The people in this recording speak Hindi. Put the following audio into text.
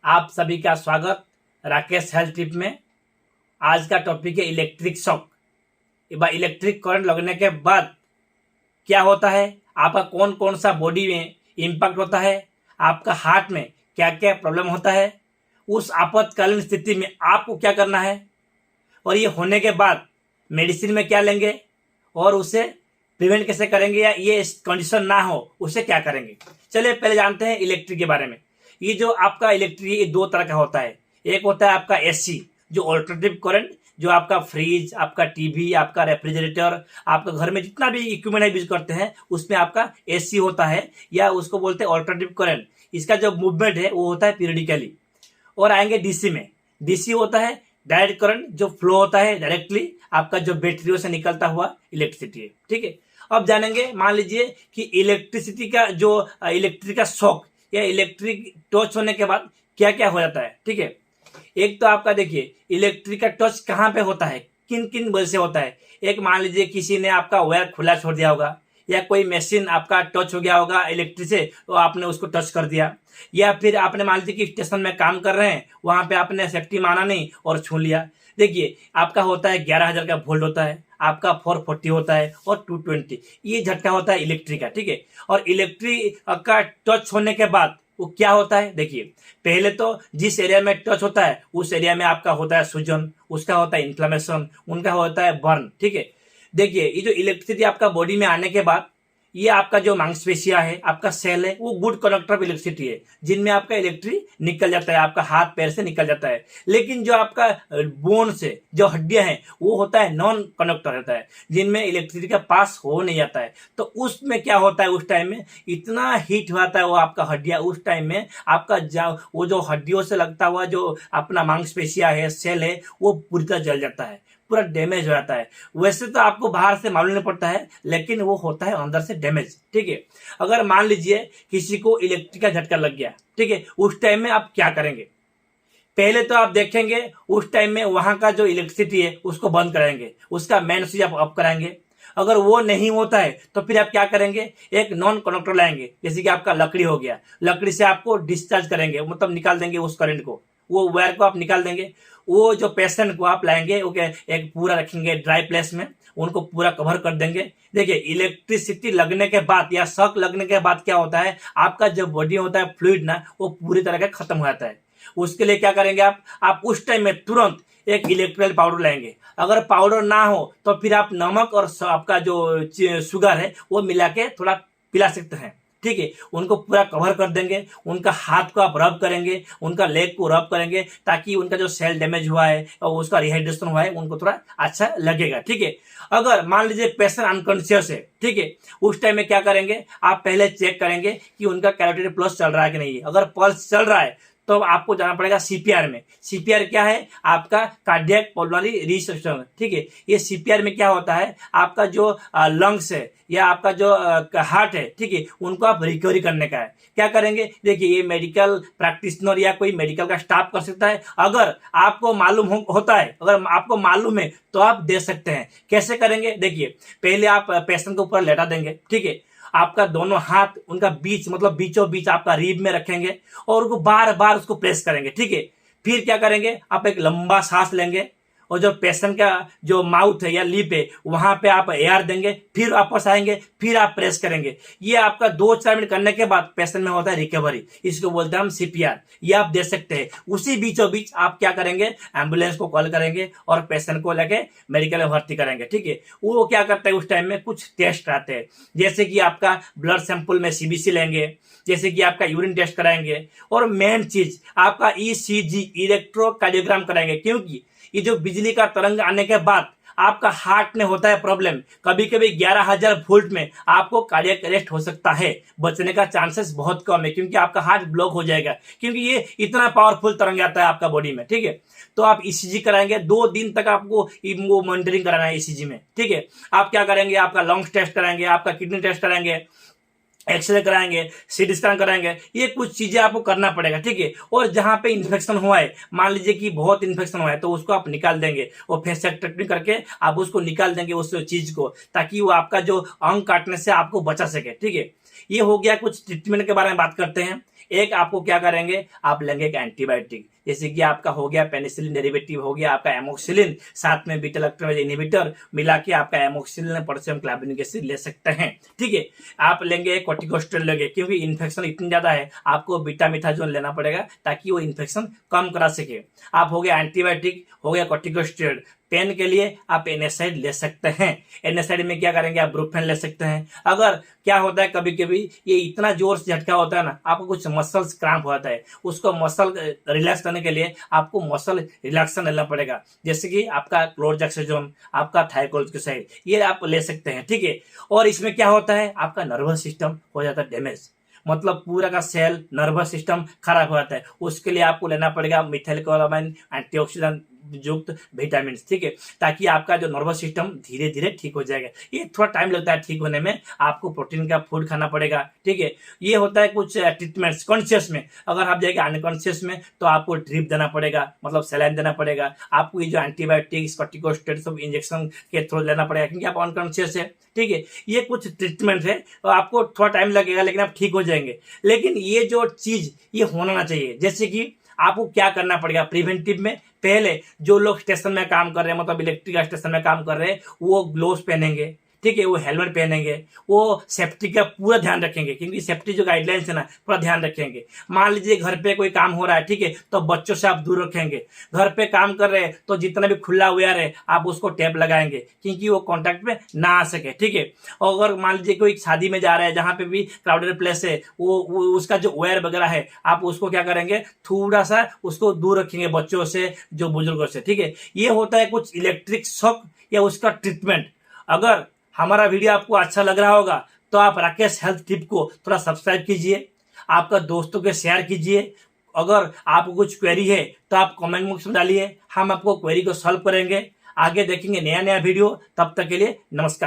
आप सभी का स्वागत राकेश हेल्थ टिप में। आज का टॉपिक है इलेक्ट्रिक शॉक। इलेक्ट्रिक करंट लगने के बाद क्या होता है, आपका कौन कौन सा बॉडी में इम्पैक्ट होता है, आपका हार्ट में क्या क्या प्रॉब्लम होता है, उस आपातकालीन स्थिति में आपको क्या करना है, और ये होने के बाद मेडिसिन में क्या लेंगे और उसे प्रिवेंट कैसे करेंगे, या ये कंडीशन ना हो उसे क्या करेंगे। चलिए पहले जानते हैं इलेक्ट्रिक के बारे में। ये जो आपका इलेक्ट्रिक ये दो तरह का होता है। एक होता है आपका एसी जो ऑल्टरनेटिव करंट, जो आपका फ्रिज, आपका टीवी, आपका रेफ्रिजरेटर, आपका घर में जितना भी इक्विपमेंट यूज करते हैं उसमें आपका एसी होता है, या उसको बोलते हैं ऑल्टरनेटिव करंट। इसका जो मूवमेंट है वो होता है पीरियडिकली। और आएंगे डीसी में। डीसी होता है डायरेक्ट करंट, जो फ्लो होता है डायरेक्टली आपका जो बैटरियों से निकलता हुआ इलेक्ट्रिसिटी है। ठीक है, अब जानेंगे। मान लीजिए कि इलेक्ट्रिसिटी का जो इलेक्ट्रिक का शॉक या इलेक्ट्रिक टच होने के बाद क्या क्या हो जाता है। ठीक है, एक तो आपका देखिए इलेक्ट्रिक का टच कहाँ पे होता है, किन किन वजह से होता है। एक मान लीजिए किसी ने आपका वायर खुला छोड़ दिया होगा, या कोई मशीन आपका टच हो गया होगा इलेक्ट्रिक से, तो आपने उसको टच कर दिया, या फिर आपने मान लीजिए कि स्टेशन में काम कर रहे हैं, वहां पे आपने सेफ्टी माना नहीं और छू लिया। देखिए आपका होता है 11,000 का वोल्ट होता है, आपका 440 होता है और 220, ये झटका होता है इलेक्ट्रिक का। ठीक है, और इलेक्ट्रिक का टच होने के बाद वो क्या होता है, देखिए पहले तो जिस एरिया में टच होता है उस एरिया में आपका होता है सूजन, उसका होता है इन्फ्लेमेशन, उनका होता है बर्न। ठीक है, देखिए ये जो इलेक्ट्रिसिटी आपका बॉडी में आने के बाद ये आपका जो मांसपेशिया है, आपका सेल है, वो गुड कंडक्टर ऑफ इलेक्ट्रिसिटी है, जिनमें आपका इलेक्ट्रिक निकल जाता है, आपका हाथ पैर से निकल जाता है। लेकिन जो आपका बोन से जो हड्डियां हैं वो होता है नॉन कंडक्टर होता है, जिनमें इलेक्ट्रिसिटी का पास हो नहीं जाता है। तो उसमें क्या होता है, उस टाइम में इतना हीट होता है वो आपका हड्डियां, उस टाइम में आपका वो जो हड्डियों से लगता हुआ जो अपना मांसपेशिया है, सेल है, वो पूरी तरह जल जाता है, पूरा डैमेज हो जाता है। वैसे तो आपको बाहर से मालूम नहीं पड़ता है, लेकिन वो होता है अंदर से डैमेज। ठीक है, अगर मान लीजिए किसी को इलेक्ट्रिक का झटका लग गया, ठीक है, उस टाइम में आप क्या करेंगे। पहले तो आप देखेंगे उस टाइम में वहां का जो इलेक्ट्रिसिटी है उसको बंद कराएंगे, उसका मेन स्विच आप ऑफ कराएंगे। अगर वो नहीं होता है तो फिर आप क्या करेंगे, एक नॉन कंडक्टर लाएंगे, जैसे कि आपका लकड़ी हो गया, लकड़ी से आपको डिस्चार्ज करेंगे, मतलब निकाल देंगे उस करंट को, वो वायर को आप निकाल देंगे। वो जो पेशेंट को आप लाएंगे ओके, एक पूरा रखेंगे ड्राई प्लेस में, उनको पूरा कवर कर देंगे। देखिए इलेक्ट्रिसिटी लगने के बाद या शॉक लगने के बाद क्या होता है, आपका जो बॉडी होता है फ्लूइड ना, वो पूरी तरह का खत्म हो जाता है। उसके लिए क्या करेंगे आप उस टाइम में तुरंत एक इलेक्ट्रोलाइट पाउडर लाएंगे। अगर पाउडर ना हो तो फिर आप नमक और आपका जो शुगर है वो मिला के थोड़ा पिला सकते हैं। ठीक है, उनको पूरा कवर कर देंगे, उनका हाथ को आप रब करेंगे, उनका लेग को रब करेंगे, ताकि उनका जो सेल डैमेज हुआ है और उसका रिहाइड्रेशन हुआ है उनको थोड़ा अच्छा लगेगा। ठीक है, अगर मान लीजिए पेशेंट अनकॉन्शियस है, ठीक है, उस टाइम में क्या करेंगे, आप पहले चेक करेंगे कि उनका कैरोटिड पल्स चल रहा है कि नहीं है। अगर पल्स चल रहा है तो आपको जाना पड़ेगा सीपीआर में। सीपीआर क्या है, आपका कार्डियक पल्मोनरी रिसर्चर। ठीक है, ये सीपीआर में क्या होता है, आपका जो लंग्स है या आपका जो हार्ट है, ठीक है, उनको आप रिकवरी करने का है। क्या करेंगे, देखिए ये मेडिकल प्रैक्टिशनर या कोई मेडिकल का स्टाफ कर सकता है। अगर आपको मालूम होता है, अगर आपको मालूम है तो आप दे सकते हैं। कैसे करेंगे, देखिए पहले आप पेशेंट को ऊपर लेटा देंगे, ठीक है, आपका दोनों हाथ उनका बीच मतलब बीचों बीच आपका रीब में रखेंगे और उनको बार बार उसको प्रेस करेंगे। ठीक है, फिर क्या करेंगे, आप एक लंबा सांस लेंगे और जो पेशेंट का जो माउथ है या लिप है वहां पे आप एयर देंगे, फिर वापस आएंगे, फिर आप प्रेस करेंगे। ये आपका 2-4 मिनट करने के बाद पेशेंट में होता है रिकवरी, इसको बोलते हैं हम सीपीआर। ये आप दे सकते हैं। उसी बीचों बीच आप क्या करेंगे, एम्बुलेंस को कॉल करेंगे और पेशेंट को लेके मेडिकल में भर्ती करेंगे। ठीक है, वो क्या करते हैं उस टाइम में कुछ टेस्ट आते हैं, जैसे कि आपका ब्लड सैंपल में सीबीसी लेंगे, जैसे कि आपका यूरिन टेस्ट कराएंगे, और मेन चीज आपका ईसीजी इलेक्ट्रोकार्डियोग्राम कराएंगे। क्योंकि ये जो बिजली का तरंग आने के बाद आपका हार्ट में होता है प्रॉब्लम, कभी कभी 11,000 वोल्ट में आपको कार्डियक अरेस्ट हो सकता है। बचने का चांसेस बहुत कम है, क्योंकि आपका हार्ट ब्लॉक हो जाएगा, क्योंकि ये इतना पावरफुल तरंग आता है आपका बॉडी में। ठीक है, तो आप ईसीजी कराएंगे, 2 दिन तक आपको वो मॉनिटरिंग कराना है ईसीजी में। ठीक है, आप क्या करेंगे, आपका लंग्स टेस्ट कराएंगे, आपका किडनी टेस्ट कराएंगे, एक्सरे कराएंगे, सीटी स्कैन कराएंगे, ये कुछ चीजें आपको करना पड़ेगा। ठीक है, और जहां पे इन्फेक्शन हुआ है, मान लीजिए कि बहुत इन्फेक्शन हुआ है, तो उसको आप निकाल देंगे और फेसेक्टोमी करके आप उसको निकाल देंगे उस चीज को, ताकि वो आपका जो अंग काटने से आपको बचा सके। ठीक है, ये हो गया कुछ ट्रीटमेंट के बारे में बात करते हैं। एक आपको क्या करेंगे, आप लेंगे एक एंटीबायोटिक, जैसे कि आपका हो गया पेनिसिलिन डेरिवेटिव, हो गया आपका एमोक्सिलिन, साथ में बीटा लैक्टोमेज इनहिबिटर मिला के आपका एमोक्सिलिन पोटेशियम क्लार्बोनिक एसिड ले सकते हैं। ठीक है, आप लेंगे कॉर्टिकोस्टेरॉइड लेंगे, क्योंकि इन्फेक्शन इतनी ज्यादा है आपको बीटा मिथाजोन लेना पड़ेगा ताकि वो इन्फेक्शन कम करा सके। आप हो गया एंटीबायोटिक, हो गया कॉर्टिकोस्टेरॉइड। पेन के लिए आप एनएसआइड ले सकते हैं। एनएसआइड में क्या करेंगे, आप ब्रुफेन ले सकते हैं। अगर क्या होता है कभी कभी ये इतना जोर से झटका होता है ना, आपको कुछ मसल्स क्रैम्प होता है, उसको मसल रिलैक्स करने के लिए आपको मसल रिलैक्सेशन लेना पड़ेगा, जैसे कि आपका क्लोरजैक्सोजोन, आपका थाइरोक्लोरासाइड, ये आप ले सकते हैं। ठीक है, और इसमें क्या होता है, आपका नर्वस सिस्टम हो जाता है डैमेज, मतलब पूरा का सेल नर्वस सिस्टम खराब हो जाता है, उसके लिए आपको लेना पड़ेगा मिथाइलक्लोरामाइन एंटीऑक्सीडेंट युक्त विटामिन। ठीक है, ताकि आपका जो नर्वस सिस्टम धीरे धीरे ठीक हो जाएगा। ये थोड़ा टाइम लगता है ठीक होने में, आपको प्रोटीन का फूड खाना पड़ेगा। ठीक है, ये होता है कुछ ट्रीटमेंट्स कॉन्शियस में। अगर आप जाएंगे अनकॉन्शियस में तो आपको ड्रिप देना पड़ेगा, मतलब सलाइन देना पड़ेगा। आपको ये जो एंटीबायोटिक्स कॉर्टिकोस्टेरॉइड सब इंजेक्शन के थ्रू लेना पड़ेगा, क्योंकि आप अनकॉन्शियस है। ठीक है, ये कुछ ट्रीटमेंट है तो आपको थोड़ा टाइम लगेगा, लेकिन आप ठीक हो जाएंगे। लेकिन ये जो चीज ये होना ना चाहिए। जैसे कि आपको क्या करना पड़ेगा प्रिवेंटिव में, पहले जो लोग स्टेशन में काम कर रहे हैं, मतलब इलेक्ट्रिक स्टेशन में काम कर रहे हैं, वो ग्लोव्स पहनेंगे। ठीक है, वो हेलमेट पहनेंगे, वो सेफ्टी का पूरा ध्यान रखेंगे, क्योंकि सेफ्टी जो गाइडलाइंस है ना पूरा ध्यान रखेंगे। मान लीजिए घर पे कोई काम हो रहा है, ठीक है, तो बच्चों से आप दूर रखेंगे। घर पे काम कर रहे हैं तो जितना भी खुला वायर है आप उसको टेप लगाएंगे, क्योंकि वो कॉन्टैक्ट में ना आ सके। ठीक है, और अगर मान लीजिए कोई शादी में जा रहा है जहां पे भी क्राउडेड प्लेस है, वो उसका जो वायर वगैरह है आप उसको क्या करेंगे, थोड़ा सा उसको दूर रखेंगे बच्चों से, जो बुजुर्गों से। ठीक है, ये होता है कुछ इलेक्ट्रिक शॉक या उसका ट्रीटमेंट। अगर हमारा वीडियो आपको अच्छा लग रहा होगा तो आप राकेश हेल्थ टिप को थोड़ा सब्सक्राइब कीजिए, आपका दोस्तों के शेयर कीजिए। अगर आपको कुछ क्वेरी है तो आप कमेंट बॉक्स में डालिए, हम आपको क्वेरी को सॉल्व करेंगे। आगे देखेंगे नया नया वीडियो, तब तक के लिए नमस्कार।